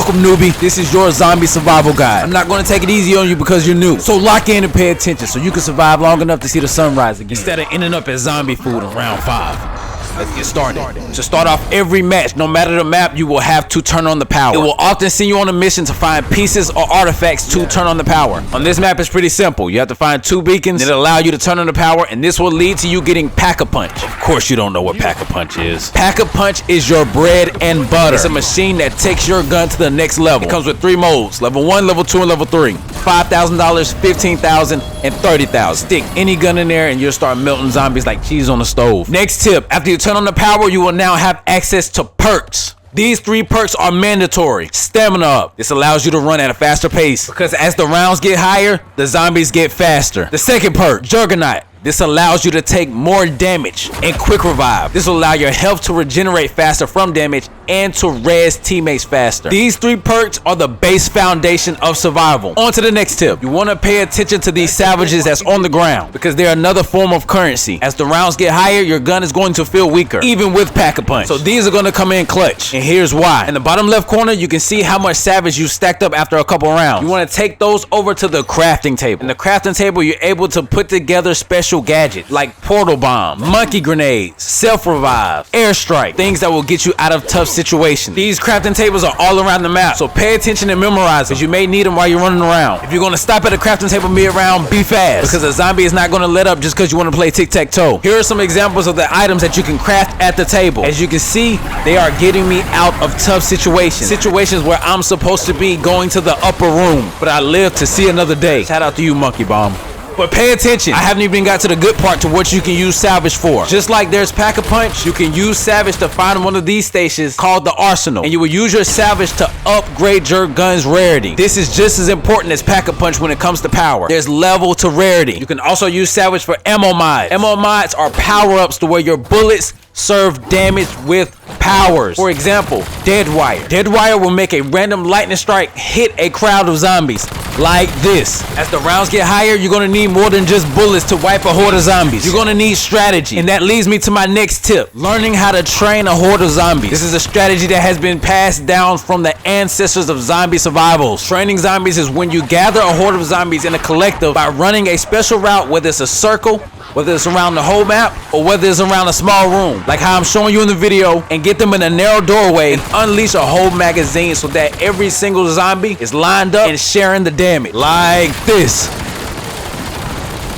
Welcome, newbie. This is your zombie survival guide. I'm not going to take it easy on you because you're new. So lock in and pay attention so you can survive long enough to see the sunrise again, instead of ending up as zombie food in round 5. Let's get started. To start off every match, no matter the map, you will have to turn on the power. It will often send you on a mission to find pieces or artifacts to turn on the power. On this map, it's pretty simple. You have to find 2 beacons that allow you to turn on the power, and this will lead to you getting Pack-a-Punch. Of course you don't know what Pack-a-Punch is. Pack-a-Punch is your bread and butter. It's a machine that takes your gun to the next level. It comes with 3 modes, level 1, level 2, and level 3. $5,000, $15,000, and $30,000. Stick any gun in there and you'll start melting zombies like cheese on the stove. Next tip, after you turn on the power, you will now have access to perks. These 3 perks are mandatory. Stamina up. This allows you to run at a faster pace because as the rounds get higher, the zombies get faster. The second perk, Juggernaut. This allows you to take more damage. And Quick Revive. This will allow your health to regenerate faster from damage and to res teammates faster. These 3 perks are the base foundation of survival. On to the next tip. You want to pay attention to these savages that's on the ground because they're another form of currency. As the rounds get higher, your gun is going to feel weaker, even with Pack-a-Punch. So these are going to come in clutch. And here's why. In the bottom left corner, you can see how much savage you stacked up after a couple rounds. You want to take those over to the crafting table. In the crafting table, you're able to put together special gadgets like portal bomb, monkey grenades, self-revive, airstrike, things that will get you out of tough situations. These crafting tables are all around the map, so pay attention and memorize them, because you may need them while you're running around. If you're going to stop at a crafting table mid-round, be fast, because a zombie is not going to let up just because you want to play tic-tac-toe. Here are some examples of the items that you can craft at the table. As you can see, they are getting me out of tough situations where I'm supposed to be going to the upper room, but I live to see another day. Shout out to you, Monkey Bomb. But pay attention, I haven't even got to the good part to what you can use salvage for. Just like there's Pack-a-Punch, you can use salvage to find one of these stations called the Arsenal, and you will use your salvage to upgrade your gun's rarity. This is just as important as Pack-a-Punch when it comes to power. There's level to rarity. You can also use salvage for ammo mods. Ammo mods are power-ups to where your bullets serve damage with powers. For example, Dead Wire. Dead Wire will make a random lightning strike hit a crowd of zombies like this. As the rounds get higher, you're gonna need more than just bullets to wipe a horde of zombies. You're gonna need strategy. And that leads me to my next tip, learning how to train a horde of zombies. This is a strategy that has been passed down from the ancestors of zombie survivals. Training zombies is when you gather a horde of zombies in a collective by running a special route, whether it's a circle, whether it's around the whole map, or whether it's around a small room, like how I'm showing you in the video, and get them in a narrow doorway and unleash a whole magazine so that every single zombie is lined up and sharing the damage. Like this. 2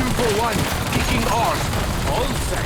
for 1, kicking off. All set.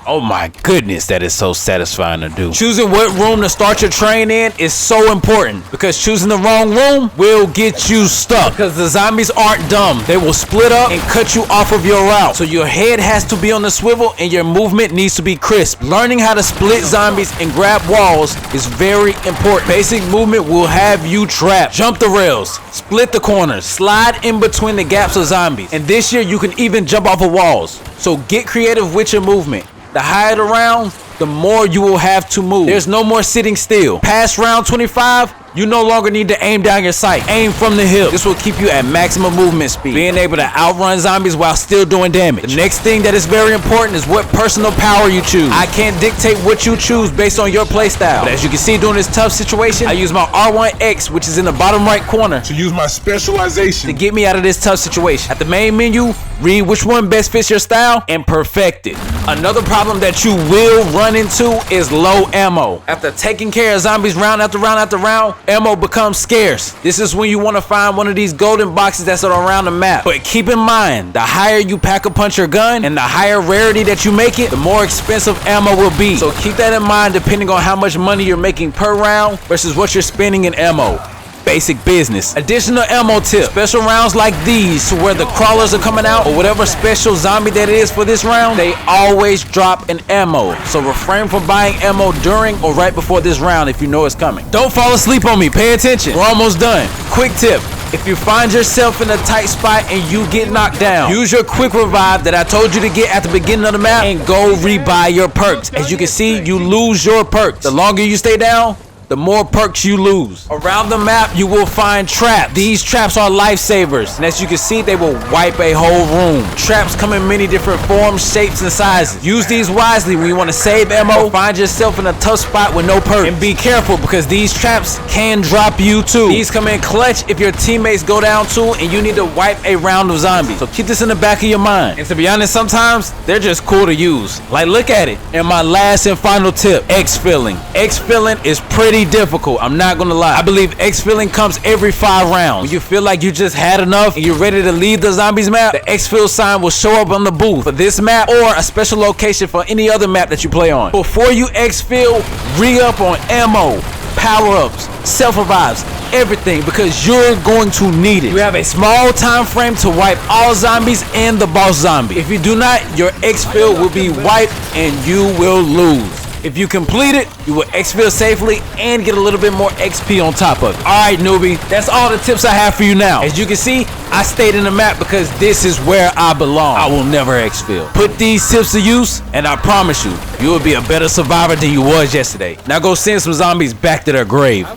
Oh my goodness, that is so satisfying to do. Choosing what room to start your train in is so important because choosing the wrong room will get you stuck. Because the zombies aren't dumb. They will split up and cut you off of your route. So your head has to be on the swivel and your movement needs to be crisp. Learning how to split zombies and grab walls is very important. Basic movement will have you trapped. Jump the rails, split the corners, slide in between the gaps of zombies. And this year you can even jump off of walls. So get creative with your movement. The higher the round, the more you will have to move. There's no more sitting still. Past round 25, you no longer need to aim down your sight. Aim from the hip. This will keep you at maximum movement speed, being able to outrun zombies while still doing damage. The next thing that is very important is what personal power you choose. I can't dictate what you choose based on your playstyle, but as you can see during this tough situation, I use my R1X, which is in the bottom right corner, To use my specialization. to get me out of this tough situation. At the main menu, read which one best fits your style and perfect it. Another problem that you will run into is low ammo. After taking care of zombies round after round after round, ammo becomes scarce. This is when you want to find one of these golden boxes that's around the map. But keep in mind, the higher you Pack-a-Punch your gun and the higher rarity that you make it, the more expensive ammo will be. So keep that in mind depending on how much money you're making per round versus what you're spending in ammo. Basic business. Additional ammo tip. Special rounds like these, to where the crawlers are coming out, or whatever special zombie that is for this round, they always drop an ammo. So refrain from buying ammo during or right before this round if you know it's coming. Don't fall asleep on me. Pay attention. We're almost done. Quick tip. If you find yourself in a tight spot and you get knocked down, use your quick revive that I told you to get at the beginning of the map and go rebuy your perks. As you can see, you lose your perks. The longer you stay down, the more perks you lose. Around the map, you will find traps. These traps are lifesavers, and as you can see, they will wipe a whole room. Traps come in many different forms, shapes, and sizes. Use these wisely when you want to save ammo, find yourself in a tough spot with no perks. And be careful because these traps can drop you too. These come in clutch if your teammates go down too and you need to wipe a round of zombies. So keep this in the back of your mind. And to be honest, sometimes they're just cool to use. Like, look at it. And my last and final tip, exfilling. Exfilling is pretty difficult, I'm not gonna lie. I believe exfilling comes every 5 rounds. When you feel like you just had enough and you're ready to leave the zombies map, the exfil sign will show up on the booth for this map or a special location for any other map that you play on. Before you exfil, re-up on ammo, power-ups, self-revives, everything, because you're going to need it. You have a small time frame to wipe all zombies and the boss zombie. If you do not, your exfil will be wiped and you will lose. If you complete it, you will exfil safely and get a little bit more XP on top of it. Alright, newbie, that's all the tips I have for you now. As you can see, I stayed in the map because this is where I belong. I will never exfil. Put these tips to use and I promise you, you will be a better survivor than you was yesterday. Now go send some zombies back to their grave.